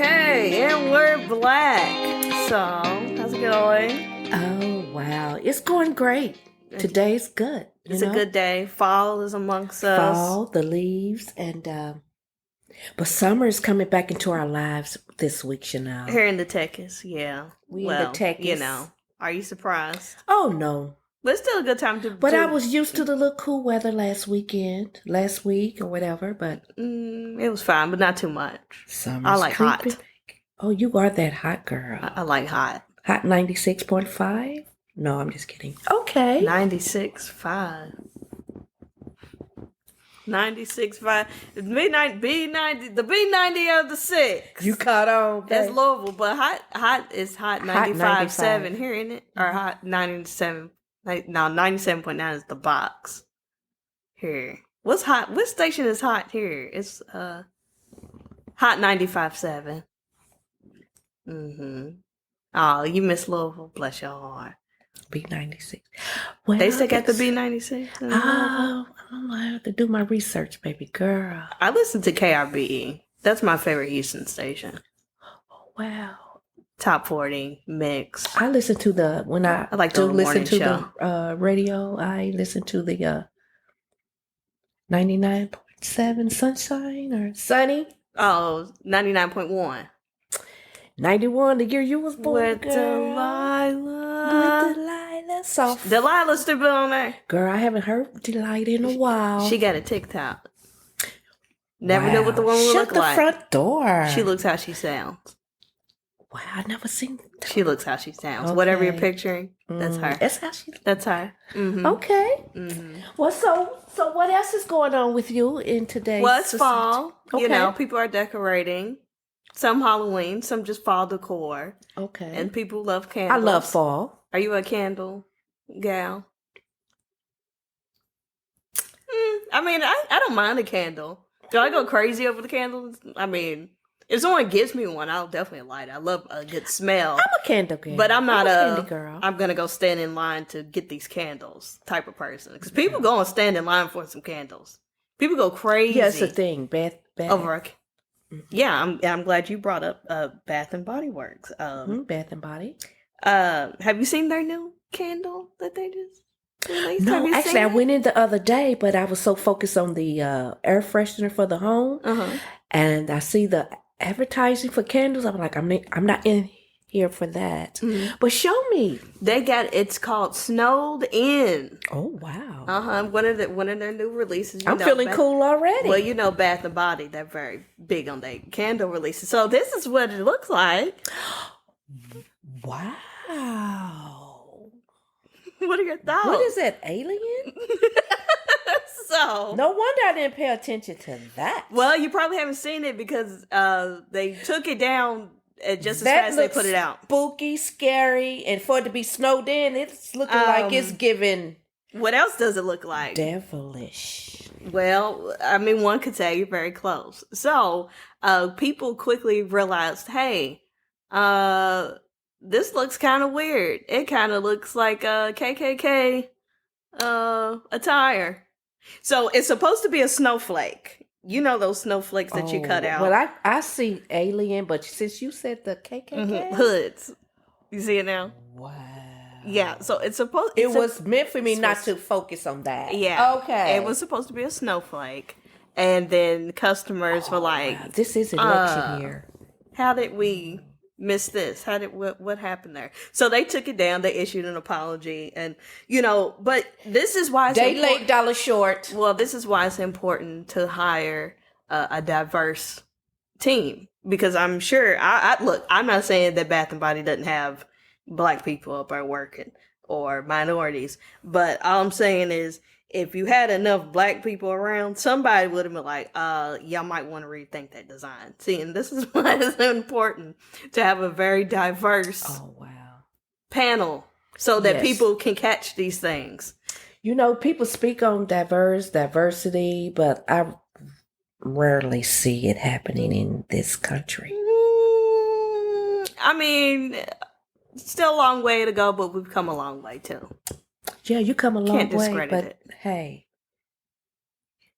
Okay, and we're black. So, how's it going? Oh, wow. It's going great. Today's good. It's a good day. Fall is amongst us. Fall, the leaves, and but summer is coming back into our lives this week, Chanel. Here in the Texas, yeah. In the Texas. Are you surprised? Oh, no. But it's still a good time to But I was used to the little cool weather last week or whatever, but it was fine, but not too much. Summer's I like creeping. hot. Oh, you are that hot girl. I like hot. Hot 96.5? No, I'm just kidding. Okay. 96.5. 96.5. The B90 of the six. You caught on. That's Louisville, but hot is hot 95.7 here, isn't it? Or hot 97. No, 97.9 is the box. Here. What's hot? What station is hot here? It's hot 95.7. Oh, you miss Louisville. Bless your heart. B96. Well, they still got the B96? Oh, I have to do my research, baby girl. I listen to KRBE. That's my favorite Houston station. Oh, wow. Top 40 mix. I listen to I like to listen to show. The radio. I listen to the 99.7 Sunshine or Sunny. Oh, 99.1. 91, the year you was born, With girl. Delilah. Soft. Delilah's still on there. Girl, I haven't heard Delilah in a while. She got a TikTok. Never knew what the woman would look like. Shut the front door. She looks how she sounds. Wow, I never seen that. She looks how she sounds. Okay. Whatever you're picturing, that's her. That's how she. That's her. Mm-hmm. Okay. Mm-hmm. Well, so what else is going on with you in today's? Well, it's fall. Okay. People are decorating. Some Halloween, some just fall decor. Okay. And people love candles. I love fall. Are you a candle gal? I mean, I don't mind a candle. Do I go crazy over the candles? I mean, if someone gives me one, I'll definitely light it. I love a good smell. I'm a candle girl. But I'm not a candy girl. I'm going to go stand in line to get these candles type of person. Because people go and stand in line for some candles. People go crazy. Yeah, it's a thing. Bath. Over a Yeah, I'm glad you brought up Bath and Body Works. Bath and Body. Have you seen their new candle that they just released? No, actually, I went in the other day, but I was so focused on the air freshener for the home, and I see the advertising for candles. I'm like, I'm not in here for that. Mm-hmm. But show me. It's called Snowed In. Oh wow. One of their new releases. I'm feeling cool already. Well, Bath and Body, they're very big on their candle releases. So this is what it looks like. Wow. What are your thoughts? What is that, alien? So no wonder I didn't pay attention to that. Well, you probably haven't seen it because they took it down just as fast as they put it out. Spooky, scary, and for it to be snowed in, it's looking like it's giving. What else does it look like? Devilish. Well, I mean, one could say you're very close. So, people quickly realized, hey, this looks kind of weird. It kind of looks like a KKK attire. So it's supposed to be a snowflake. You know those snowflakes that you cut out. Well, I see alien, but since you said the KKK hoods, you see it now. Wow. Yeah, so it was meant for me not to focus on that. Yeah. Okay. It was supposed to be a snowflake. And then customers were like, wow. This is election year. How did we miss this? What happened there? So they took it down. They issued an apology. And, but this is why they laid dollar short. Well, this is why it's important to hire a diverse team. Because I'm sure, look, I'm not saying that Bath and Body doesn't have Black people up there working or minorities, but all I'm saying is if you had enough Black people around, somebody would have been like, y'all might want to rethink that design. See, and this is why it's important to have a very diverse panel so that people can catch these things. People speak on diversity, but I rarely see it happening in this country. I mean, still a long way to go, but we've come a long way too. Yeah, you come a long way, discredit but it. Hey,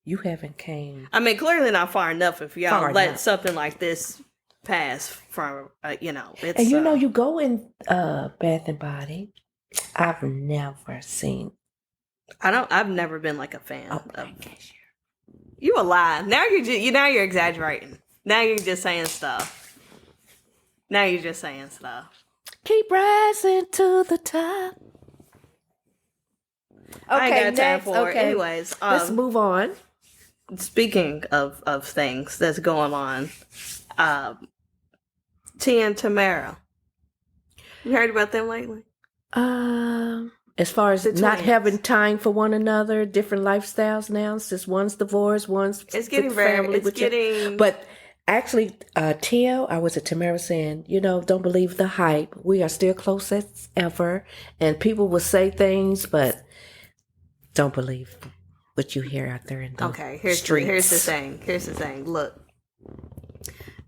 you haven't came. I mean, clearly not far enough if y'all let something like this pass from, it's And you go in Bath and Body. I've never seen. I've never been like a fan Oh, of. You a lie. Now you're exaggerating. Now you're just saying stuff. Keep rising to the top. I ain't got time for it. Anyways, let's move on. Speaking of things that's going on, Tia and Tamara. You heard about them lately? As far as not having time for one another, different lifestyles now. Since one's divorced, one's it's getting very. It's getting. But actually, Tia, I was at Tamara saying, don't believe the hype. We are still close as ever, and people will say things, but don't believe what you hear out there in the streets. Here's the thing. Look,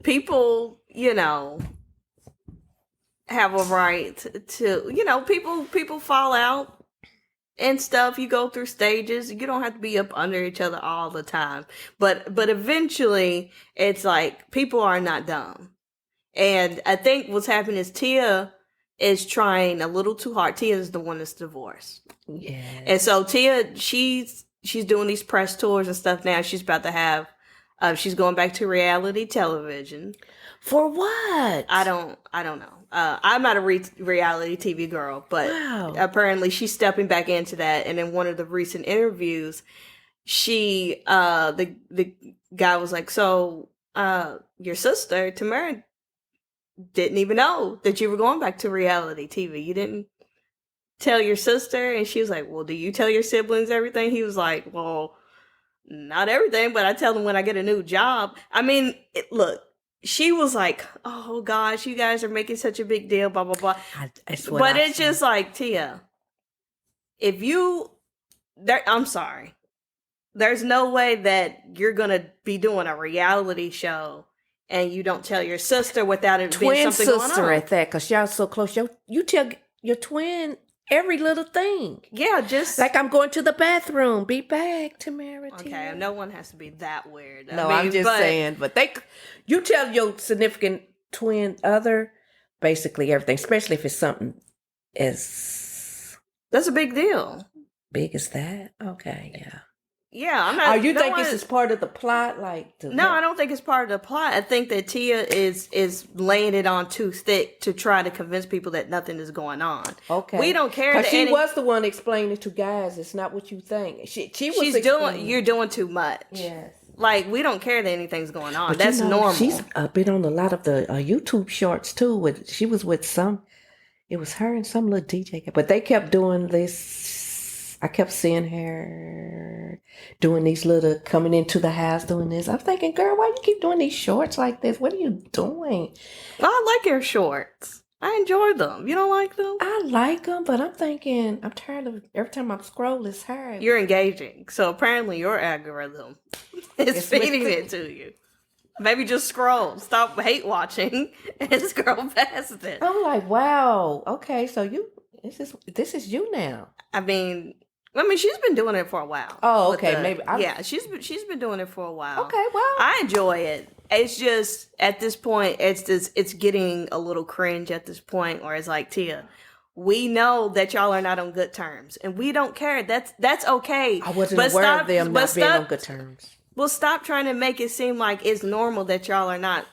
people, have a right to, people fall out and stuff. You go through stages. You don't have to be up under each other all the time. But eventually, it's like people are not dumb. And I think what's happening is Tia is trying a little too hard. Tia is the one that's divorced. Yeah. And so Tia, she's doing these press tours and stuff now. She's about to have, she's going back to reality television. For what? I don't know. I'm not a reality TV girl, but apparently she's stepping back into that. And in one of the recent interviews, the guy was like, so, your sister, Tamara, didn't even know that you were going back to reality TV. You didn't tell your sister? And she was like, well, do you tell your siblings everything? He was like, well, not everything, but I tell them when I get a new job. I mean, look. She was like, oh, gosh, you guys are making such a big deal, blah, blah, blah. But it's just like, Tia, I'm sorry. There's no way that you're going to be doing a reality show and you don't tell your sister without it being something going on. Twin sister at that, because y'all so close. You tell your twin every little thing. Yeah, just like I'm going to the bathroom. Be back, Tamara. Okay, no one has to be that weird. No, I'm just saying. But you tell your significant twin other basically everything, especially if it's something as that's a big deal. Big as that? Okay, yeah. Yeah, I'm not. Oh, you think this is part of the plot? No, I don't think it's part of the plot. I think that Tia is laying it on too thick to try to convince people that nothing is going on. Okay, we don't care. Because she was the one explaining to guys, it's not what you think. She's doing. You're doing too much. Yes. Like, we don't care that anything's going on. But that's normal. She's been on a lot of the YouTube shorts too. She was with it was her and some little DJ, but they kept doing this. I kept seeing her doing these little, coming into the house doing this. I'm thinking, girl, why you keep doing these shorts like this? What are you doing? I like your shorts. I enjoy them. You don't like them? I like them, but I'm thinking, I'm tired of every time I scroll, it's her. You're engaging. So apparently your algorithm is feeding it to you. Maybe just scroll. Stop hate watching and scroll past it. I'm like, wow. Okay, so this is you now. I mean, she's been doing it for a while. Oh, okay. She's been doing it for a while. Okay, well, I enjoy it. It's just at this point, it's getting a little cringe at this point, where it's like, Tia, we know that y'all are not on good terms, and we don't care. That's okay. I wasn't aware of them not being on good terms. Well, stop trying to make it seem like it's normal that y'all are not.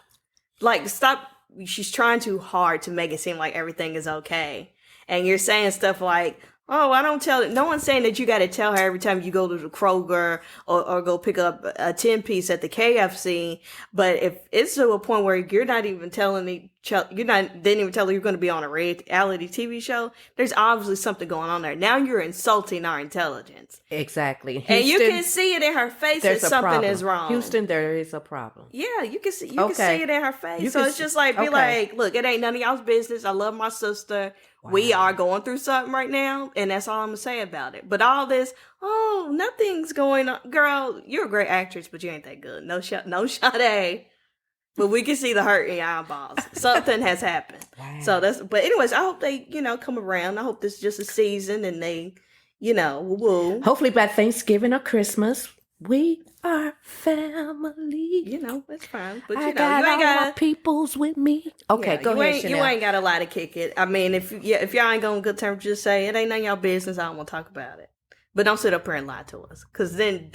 Like, stop. She's trying too hard to make it seem like everything is okay, and you're saying stuff like, oh, I don't tell it. No one's saying that you got to tell her every time you go to the Kroger or go pick up a 10-piece at the KFC. But if it's to a point where you're not even telling didn't even tell her you're going to be on a reality TV show, there's obviously something going on there. Now you're insulting our intelligence. Exactly. Houston, and you can see it in her face that something is wrong. Houston, there is a problem. Yeah, you can see it in her face. So it's just like, be like, look, it ain't none of y'all's business. I love my sister. Wow. We are going through something right now, and that's all I'm going to say about it. But all this, oh, nothing's going on. Girl, you're a great actress, but you ain't that good. No shot, But we can see the hurt in your eyeballs. Something has happened. Wow. But anyways, I hope they, come around. I hope this is just a season and they, will. Hopefully by Thanksgiving or Christmas, We are family. You know, it's fine. But I you know, got you ain't all got my peoples with me. Okay, yeah, go ahead, you Chanel. ain't got a lot to kick it. I mean, if y'all ain't going good terms, just say it ain't none of y'all business. I don't want to talk about it. But don't sit up here and lie to us, because then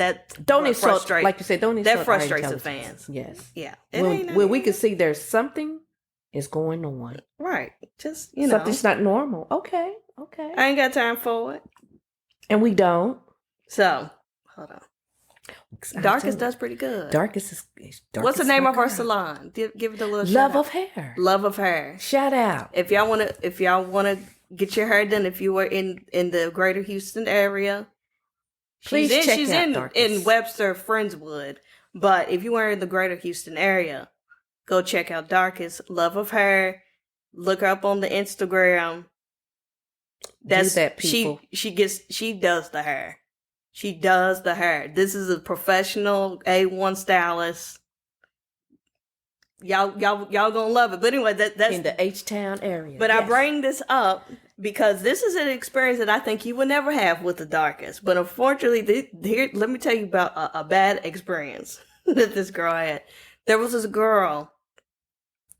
Don't insult, like you said, don't insult. That frustrates the intelligence. fans. Yes. Yeah. When we can see there's something is going on. Right. Just, you know. Something's not normal. Okay. I ain't got time for it. And we don't. So, hold on. Darkest does pretty good. Darkest is What's the name of our salon? Give it a little Love shout of out. Hair. Love of Hair. Shout out. If y'all wanna get your hair done, if you were in the greater Houston area, Please check out Darkest. in Webster, Friendswood. But if you were in the greater Houston area, go check out Darkest Love of Hair. Look her up on the Instagram. Do that, people. She does the hair. She does the hair. This is a professional A1 stylist. Y'all gonna love it. But anyway, that's in the H-Town area. But yes. I bring this up because this is an experience that I think you would never have with the Darkest. But unfortunately, here, let me tell you about a bad experience that this girl had. There was this girl.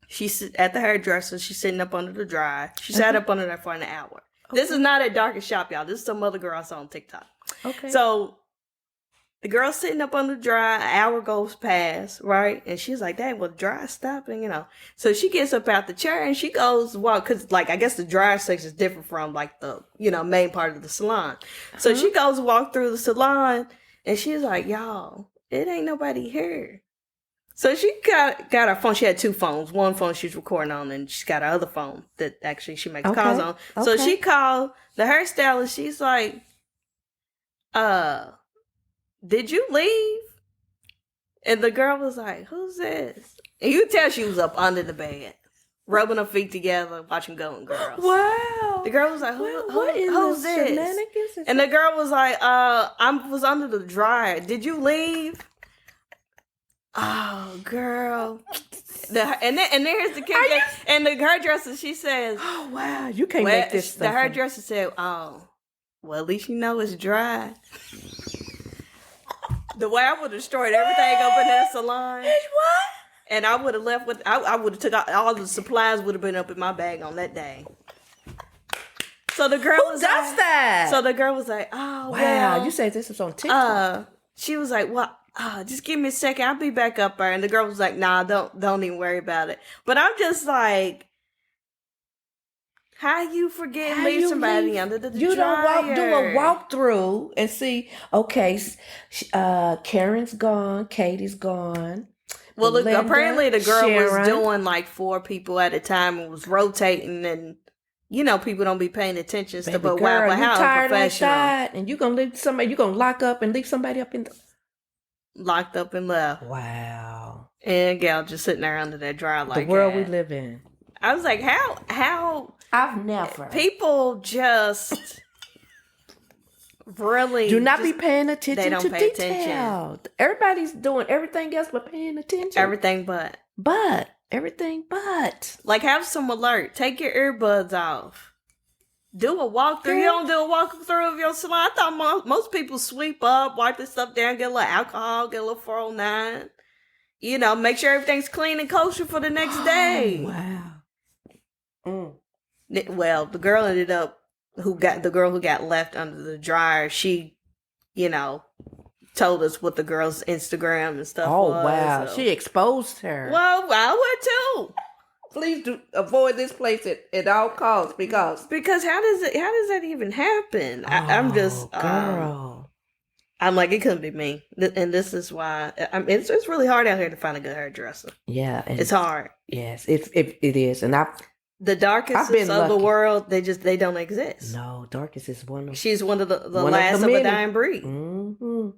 She's at the hairdresser. She's sitting up under the dryer. She sat up under there for an hour. Okay. This is not at Darkest shop, y'all. This is some other girl I saw on TikTok. Okay. So the girl's sitting up on the dry, an hour goes past, right? And she's like, "Dang, well, the dryer's stopping, you know." So she gets up out the chair and she goes walk, because like I guess the dryer section is different from like the main part of the salon. So she goes walk through the salon and she's like, "Y'all, it ain't nobody here." So she got her phone. She had two phones. One phone she's recording on, and she's got her other phone that actually she makes calls on. So she called the hairstylist. She's like, "Did you leave?" And the girl was like, "Who's this?" And you could tell she was up under the bed, rubbing her feet together, watching Golden Girls. Wow. The girl was like, who's this? And the girl was like, I was under the dryer. Did you leave? Oh, girl. And then here's the kid. And the hairdresser, she says, "Oh, wow, you can't make this stuff." The hairdresser said, "Oh, well, at least you know it's dry." The way I would have destroyed everything up in that salon. What? And I would have left with, I would have took out, all the supplies would have been up in my bag on that day. So the girl was does that? So the girl was like, "Oh, wow, well, you said this was on TikTok." She was like, "Well, just give me a second. I'll be back up there." And the girl was like, "Nah, don't even worry about it." But I'm just like, how you forget and leave somebody under the dryer? You don't do a walkthrough and see, okay, Karen's gone, Katie's gone. Well, look, Linda, apparently the girl Sharon. was doing like 4 people at a time and was rotating, and people don't be paying attention to stuff. But wow, how unprofessional. Like that, and you gonna leave somebody, you gonna lock up and leave somebody up in the... Locked up and left. Wow. And gal just sitting there under that dryer like the world we live in. I was like, how I've never. People just really do not be paying attention they don't to pay detail. Attention. Everybody's doing everything else but paying attention. Everything but. Everything but. Like, have some alert. Take your earbuds off. Do a walkthrough. You don't do a walkthrough of your salon. I thought most people sweep up, wipe the stuff down, get a little alcohol, get a little 409. Make sure everything's clean and kosher for the next day. Wow. Well, the girl ended up who got left under the dryer. She, told us what the girl's Instagram and stuff was. Oh, wow. So. She exposed her. Well, I would too. Please do avoid this place at all costs because how does that even happen? I'm just girl. I'm like, it couldn't be me, and this is why it's really hard out here to find a good hairdresser. Yeah, it's hard. Yes, it is, and the Darkest of the world, they don't exist. No, Darkest is one of. She's one of the last of a dying breed. Mm-hmm.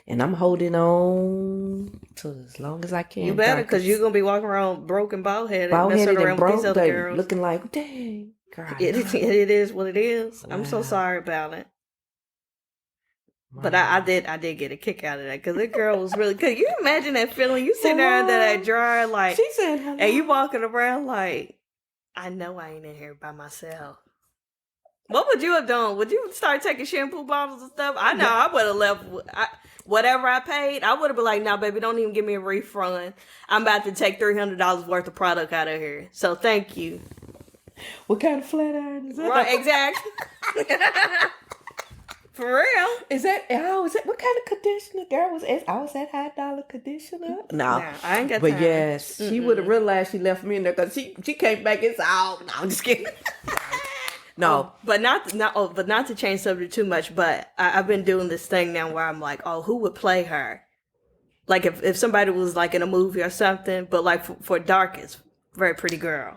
And I'm holding on to as long as I can. You better, because you're gonna be walking around broken, bald-headed and broke, with these other girls, looking like, dang. God, it is what it is. Wow. I'm so sorry about it. Wow. But I did get a kick out of that because the girl was really good. You imagine that feeling? You sitting there under that dryer, like she said, hello. And you walking around like, I know I ain't in here by myself. What would you have done? Would you start taking shampoo bottles and stuff? I know I would have left. whatever I paid, I would have been like, "No, baby, don't even give me a refund. I'm about to take $300 worth of product out of here. So thank you." What kind of flat iron is that? Right, exactly. For real. Is that what kind of conditioner? Girl, was that $high-dollar conditioner? No, I ain't got but time. yes, she would have realized she left me in there because she came back and said, "Oh, no, I'm just kidding." No, but not to change subject too much. But I've been doing this thing now where I'm like, oh, who would play her? Like if somebody was like in a movie or something, but like for Darkest, very pretty girl.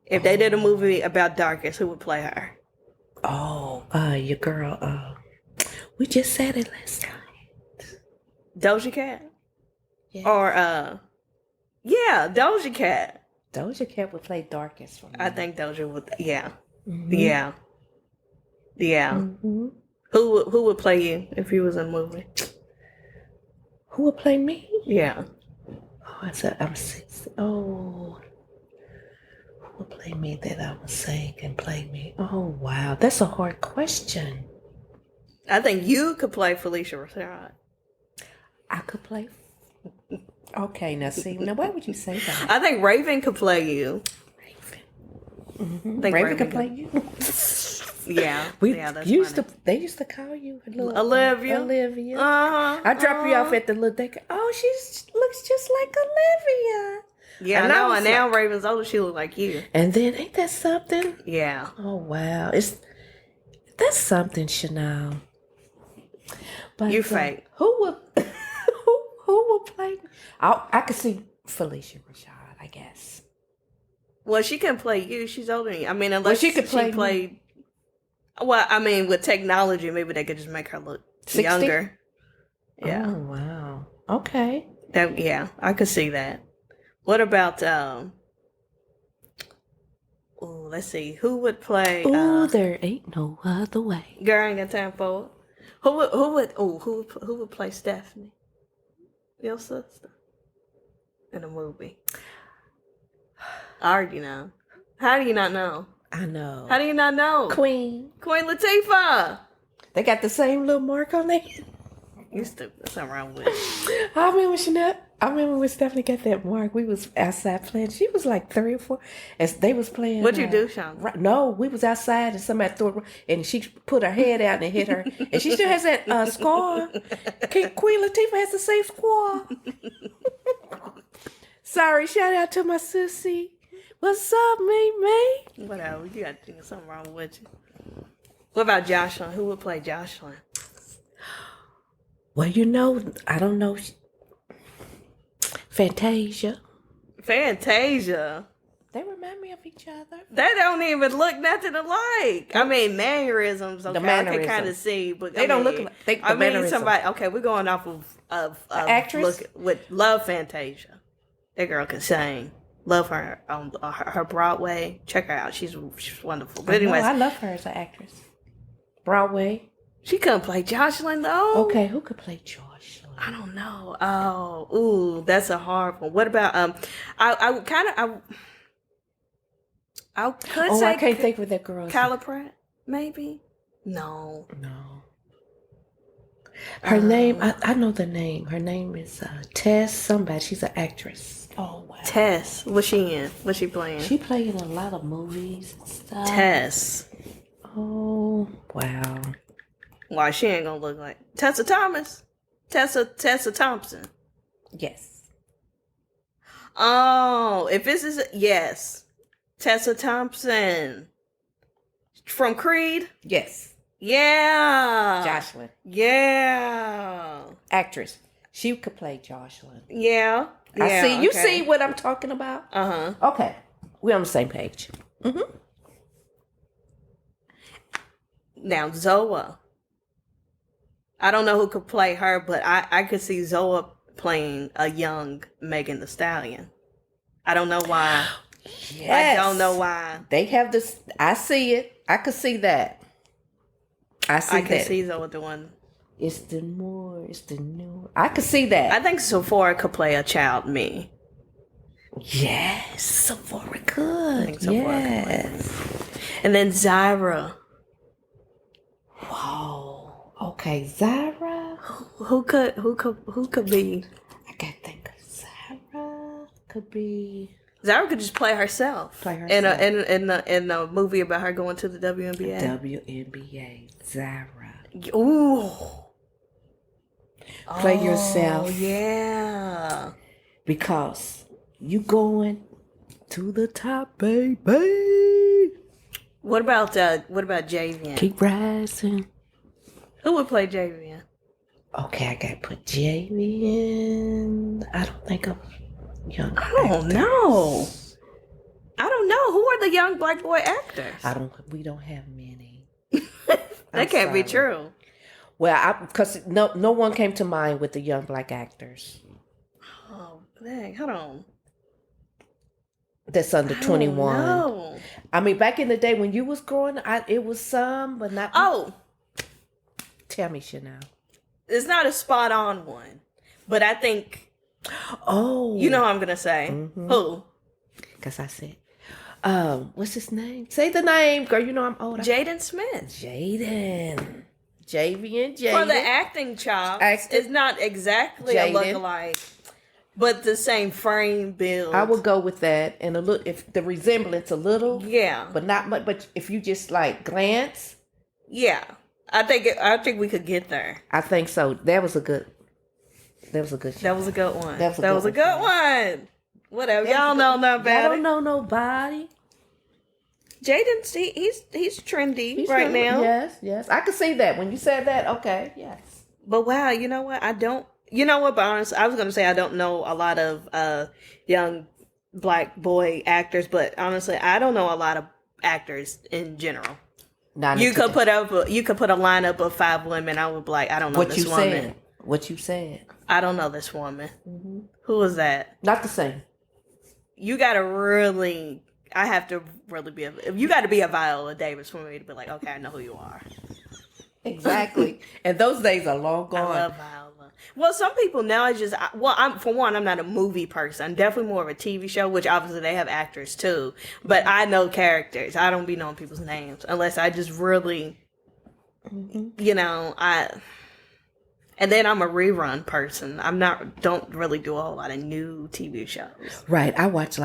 If they did a movie about Darkest, who would play her? Oh, your girl. We just said it last night. Doja Cat. Yeah. Or Doja Cat. Doja Cat would play Darkest for me. I think Doja would. Yeah. Mm-hmm. Yeah. Mm-hmm. Who would play you if you was in a movie? Who would play me? Yeah. Oh, I'm 60. Oh. Who would play me that I would sing and play me? Oh, wow. That's a hard question. I think you could play Felicia Rashad. I could play. Okay, now see. Now, why would you say that? I think Raven could play you. Mm-hmm. Think Raven could play you. Yeah, that's used funny. they used to call you Olivia. I drop you off at the little daycare. Oh, she looks just like Olivia. Yeah, and I know. And now Raven's older, she look like you. And then ain't that something? Yeah. Oh wow, that's something, Chanel. But you fake. Who would who would play? I could see Felicia Rashad, I guess. Well, she can play you. She's older than you. I mean, unless she could play. Well, I mean, with technology, maybe they could just make her look 60? Younger. Yeah. Oh wow. Okay. I could see that. What about let's see, who would play? There ain't no other way. Girl, I ain't got time for it. Who would play Stephanie? Your sister in a movie. I already know. How do you not know? I know. How do you not know? Queen Latifah. They got the same little mark on there. You stupid. There's something wrong with it. I remember when Stephanie got that mark. We was outside playing. She was like 3 or 4. As they was playing. What'd you do, Sean? No, we was outside and somebody threw it, and she put her head out and it hit her. And she still has that scar. Queen Latifah has the same scar. Sorry, shout out to my sissy. What's up, me? Whatever. You got to think something wrong with you. What about Jocelyn? Who would play Jocelyn? Well, I don't know. Fantasia. They remind me of each other. They don't even look nothing alike. I mean, mannerisms. Okay, I can kind of see, but they don't look like. Somebody. Okay, we're going off of actress love Fantasia. That girl can sing. Love her on her Broadway. Check her out. She's wonderful. But anyways, I love her as an actress. Broadway. She couldn't play Jocelyn though. Okay, who could play Jocelyn? I don't know. Oh, that's a hard one. What about I could say I can't think of that girl. Kyla Pratt, maybe. No. Her name, I know the name. Her name is Tess somebody. She's an actress. Oh, wow. Tess. What's she in? What's she playing? She played in a lot of movies and stuff. Tess. Oh, wow. Why, she ain't gonna look like Tessa Thomas? Tessa Thompson. Yes. Oh, if this is... Yes. Tessa Thompson. From Creed? Yes. Yeah. Jocelyn. Yeah. Actress. She could play Jocelyn. Yeah. I see. You see what I'm talking about? Uh-huh. Okay. We're on the same page. Mm-hmm. Now, Zoa. I don't know who could play her, but I could see Zoa playing a young Megan Thee Stallion. I don't know why. Yes. I don't know why. They have this. I see it. I could see that. I can see Zoa doing. It's the new. I could see that. I think Sephora could play a child me. Yes, Sephora could. I think Sephora could play. And then Zyra. Whoa. Okay, Zyra. Who could be? I can't think of Sarah. Could be Zara could just play herself. play herself. In a movie about her going to the WNBA. WNBA. Zara. Ooh. Play yourself. Yeah. Because you going to the top, baby. What about Javian? Keep rising. Who would play Javian? Okay, I gotta put Jamie in. I don't think of young. I don't know. Who are the young black boy actors? We don't have many. That can't be true. Well, because no one came to mind with the young black actors. Oh, dang! Hold on. That's under 21. No. I mean, back in the day when you was growing, it was some, but not. Oh, tell me, Chanel. it's not a spot on one, but I think. Oh, You know what I'm gonna say. Mm-hmm. Who? Because I said, what's his name? Say the name, girl. You know I'm old. Jaden Smith. Jaden. Javian Jaden. For the acting chops, it's not exactly a Jaden. lookalike, but the same frame build. I would go with that, and a little, if the resemblance a little, Yeah, but not much. But if you just like glance, yeah. I think we could get there. I think so. That was a good. That was a good. That was a good one. That was a good one. Whatever. Y'all know nothing I about don't it. know nobody. Jaden, he's trendy right really- now. Yes. I could see that when you said that. Okay, yes. But wow, you know what? But honestly, I was going to say I don't know a lot of young black boy actors, but honestly, I don't know a lot of actors in general. You could put a lineup of 5 women. I would be like, I don't know this woman. What you said. I don't know this woman. Mm-hmm. Who is that? Not the same. You got to really. I have to really be. You got to be a Viola Davis for me to be like, okay, I know who you are. Exactly. And those days are long gone. I love Viola. Well, some people now I'm not a movie person. I'm definitely more of a TV show, which obviously they have actors too. But I know characters. I don't be knowing people's names unless I just really, And then I'm a rerun person. Don't really do a whole lot of new TV shows. Right. I watch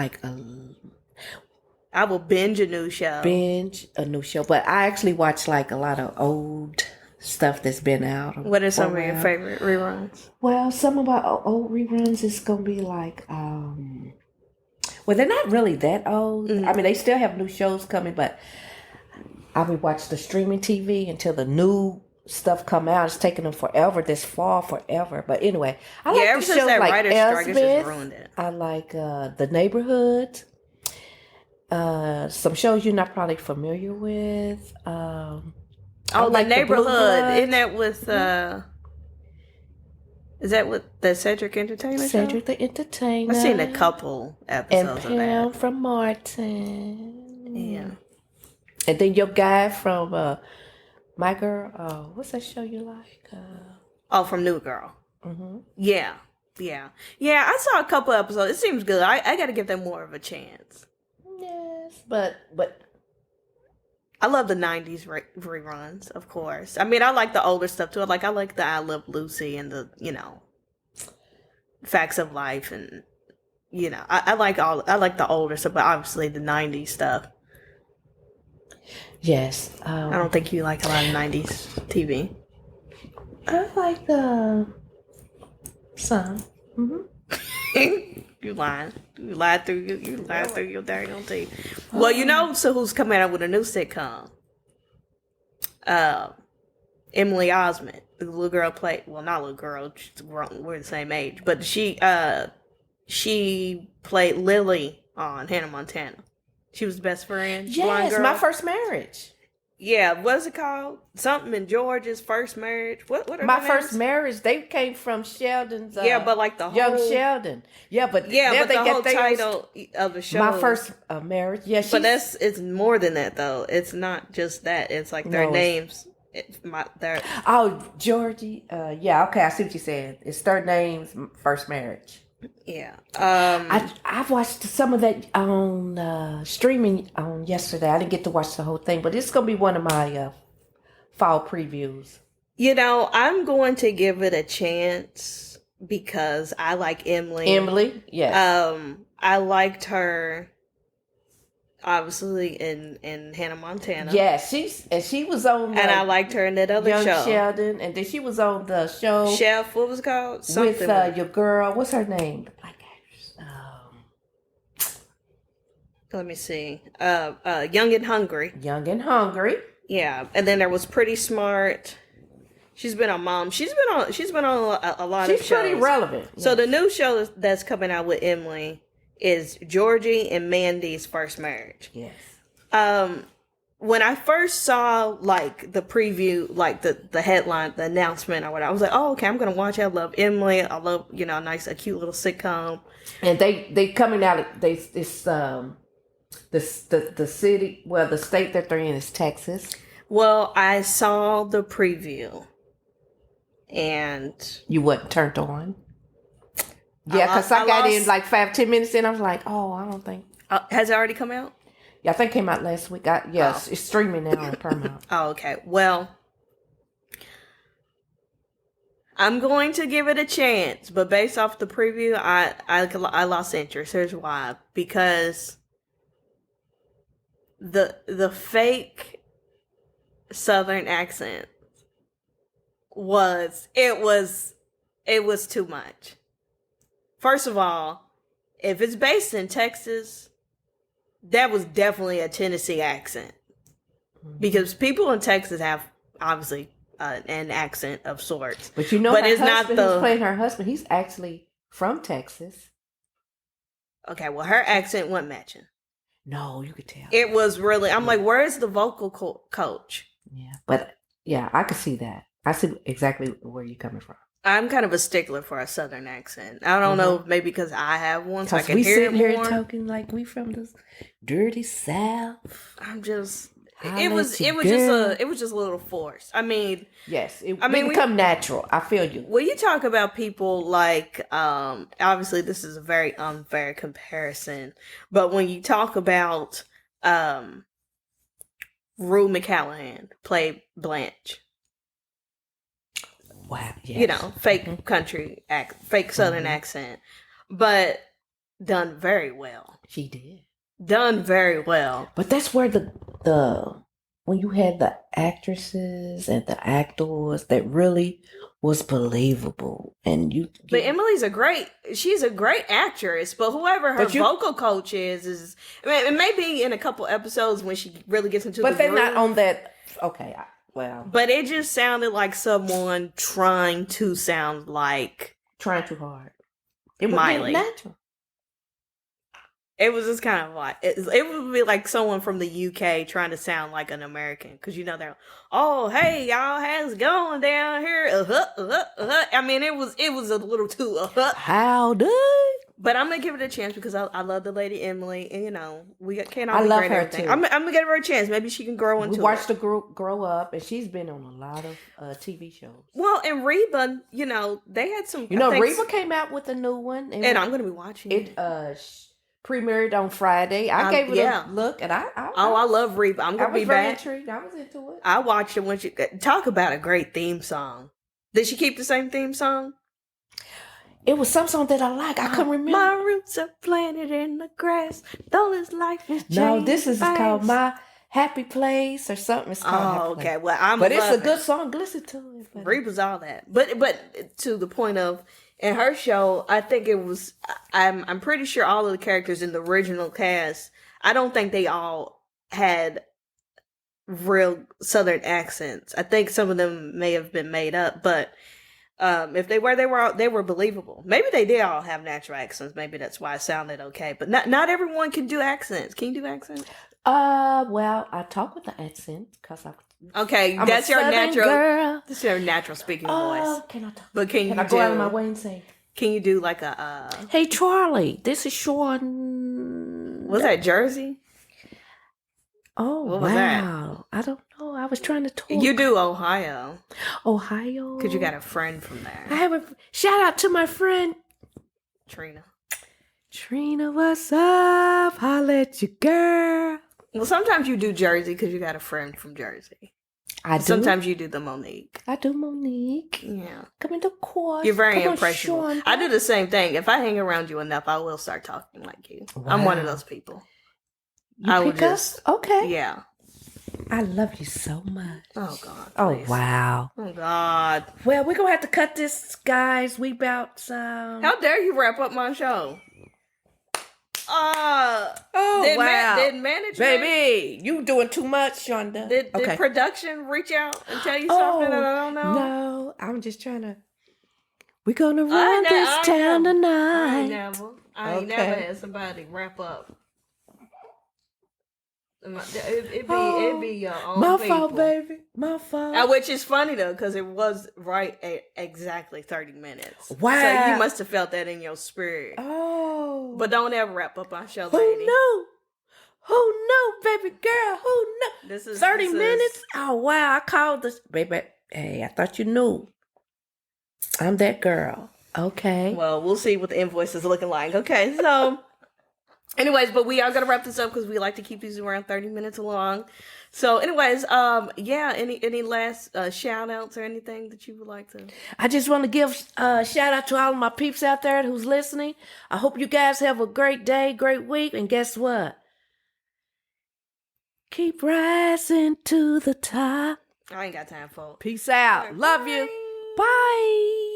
I will binge a new show. But I actually watch like a lot of old stuff that's been out. What are some of your favorite reruns? Well, some of our old reruns is gonna be like, well, they're not really that old. Mm-hmm. I mean, they still have new shows coming, but I would watch the streaming TV until the new stuff come out. It's taking them forever. This fall, forever. But anyway, I like ever the since shows that like writer's strike, it's just Elsbeth. ruined it. I like The Neighborhood. Some shows you're not probably familiar with. The like Neighborhood. Isn't that with is that with the Cedric Entertainer Cedric show? the Entertainer. I've seen a couple And episodes of Pam that. from Martin. Yeah. And then your guy from My Girl. What's that show you like? From New Girl. Mm-hmm. Yeah. I saw a couple episodes. It seems good. I got to give them more of a chance. Yes, but I love the 90s reruns, of course. I mean, I like the older stuff too. I like the I Love Lucy and the, Facts of Life and, I like the older stuff, but obviously the 90s stuff. yes. I don't think you like a lot of 90s TV. I like some. Mm-hmm. You lying. You lied through your daggone teeth. Well, so who's coming out with a new sitcom? Emily Osment. The little girl not little girl, she's grown, we're the same age. But she played Lily on Hannah Montana. She was the best friend. Yes, My First Marriage. Yeah, what's it called? Something in George's First Marriage. What are My their First names? Marriage. They came from Sheldon's. But like the whole Young Sheldon. Yeah, but the whole title of the show. My First Marriage. Yeah, but it's more than that though. It's not just that. It's like their names. Georgie. Yeah. Okay, I see what you said. It's their names. First Marriage. Yeah. I've watched some of that on streaming on yesterday. I didn't get to watch the whole thing, but it's gonna be one of my fall previews. I'm going to give it a chance because I like Emily. Emily, yes. I liked her obviously in Hannah Montana. Yes, she was on and I liked her in that other Young show. Sheldon, and then she was on the show Chef, what was it called? Something with your girl. What's her name? The black actress. Let me see. Young and Hungry. Young and Hungry. Yeah, and then there was Pretty Smart. She's been on Mom. She's been on a lot of shows. She's pretty relevant. So the new show that's coming out with Emily is Georgie and Mandy's First Marriage. Yes. When I first saw like the preview, like the headline, the announcement or whatever, I was like, oh, okay, I'm gonna watch it. I love Emily. I love, a cute little sitcom. And they coming out. The city, well, the state that they're in is Texas. Well, I saw the preview, and you wasn't turned on. Yeah, because I got in like 5-10 minutes in. I was like, oh, I don't think. Has it already come out? Yeah, I think it came out last week. Yes, it's streaming now on Paramount. Oh, okay. Well, I'm going to give it a chance, but based off the preview, I lost interest. Here's why: because the fake Southern accent was too much. First of all, if it's based in Texas, that was definitely a Tennessee accent. Because people in Texas have, obviously, an accent of sorts. But but it's not who's playing her husband, he's actually from Texas. Okay, well, her accent wasn't matching. No, you could tell. It was really, I'm like, where's the vocal coach? Yeah, but, yeah, I could see that. I see exactly where you're coming from. I'm kind of a stickler for a Southern accent. I don't know, maybe because I have one, so I can we hear it more. Here talking like we from the dirty South. I'm just, it was just a little forced. I mean, yes, it become natural. I feel you. When you talk about people like, obviously this is a very unfair comparison, but when you talk about Rue McCallaghan played Blanche. Wow, yes. Fake country fake Southern accent, but done very well. She did. Done very well. But that's where the when you had the actresses and the actors that really was believable, and But Emily's she's a great actress, but whoever her vocal coach is, it may be in a couple episodes when she really gets into. But they're not on that. Okay. Well, but it just sounded like someone trying too hard. It Miley. Natural. It was just kind of like it would be like someone from the UK trying to sound like an American, because they're, oh, hey y'all, how's it going down here? I mean, it was a little too Howdy. But I'm gonna give it a chance because I love the lady Emily, and we can't all be love great her everything. too. I'm gonna give her a chance. Maybe she can grow into. We watched her grow up, and she's been on a lot of TV shows. Well, and Reba, they had some. Reba came out with a new one, and I'm gonna be watching it. Premiered on Friday. I gave it a look, and I love Reba. I'm gonna be back. Intrigued. I was into it. I watched it when she talk about a great theme song. Did she keep the same theme song? It was some song that I like. I couldn't remember. My roots are planted in the grass. Though this life is changed. No, this is called My Happy Place or something. It's called okay. Place. Well, but it's a good song. Listen to it. Reba's all that. But to the point of, in her show, I think it was, I'm pretty sure all of the characters in the original cast, I don't think they all had real Southern accents. I think some of them may have been made up, but if they were believable. Maybe they did all have natural accents. Maybe that's why it sounded okay. But not everyone can do accents. Can you do accents? Well, I talk with the accent because I'm that's your natural girl. This is your natural speaking voice. Can I talk? But can I go out of my way and say? Can you do like a? Hey Charlie, this is Sean. Was that Jersey? Oh, what was wow! That? I don't know. I was trying to talk. You do Ohio, because you got a friend from there. I have a shout out to my friend Trina. Trina, what's up? Holla at you, girl. Well, sometimes you do Jersey because you got a friend from Jersey. I do. Sometimes you do the Monique. I do Monique. Yeah. Come into course. You're very impressionable. I do the same thing. If I hang around you enough, I will start talking like you. Wow. I'm one of those people. I would just. Okay. Yeah. I love you so much. Oh, God. Please. Oh, wow. Oh, God. Well, we're going to have to cut this, guys. We about... How dare you wrap up my show? Wow. Did management... Baby, you doing too much, Shonda. Did production reach out and tell you something that I don't know? No, I'm just trying to... We're going to run this town tonight. I ain't never had somebody wrap up. It'd be your own my people. fault, baby. My fault. Which is funny though, because it was right at exactly 30 minutes. Wow. So you must have felt that in your spirit. Oh. But don't ever wrap up our show, lady. Who knew, baby girl? Who knew? This is 30 minutes? Oh, wow. I called this. Baby, hey, I thought you knew. I'm that girl. Okay. Well, we'll see what the invoice is looking like. Okay, so... Anyways, but we are going to wrap this up because we like to keep these around 30 minutes long. So anyways, any last shout outs or anything that you would like to? I just want to give a shout out to all of my peeps out there who's listening. I hope you guys have a great day, great week. And guess what? Keep rising to the top. I ain't got time for it. Peace out. Love you. Bye.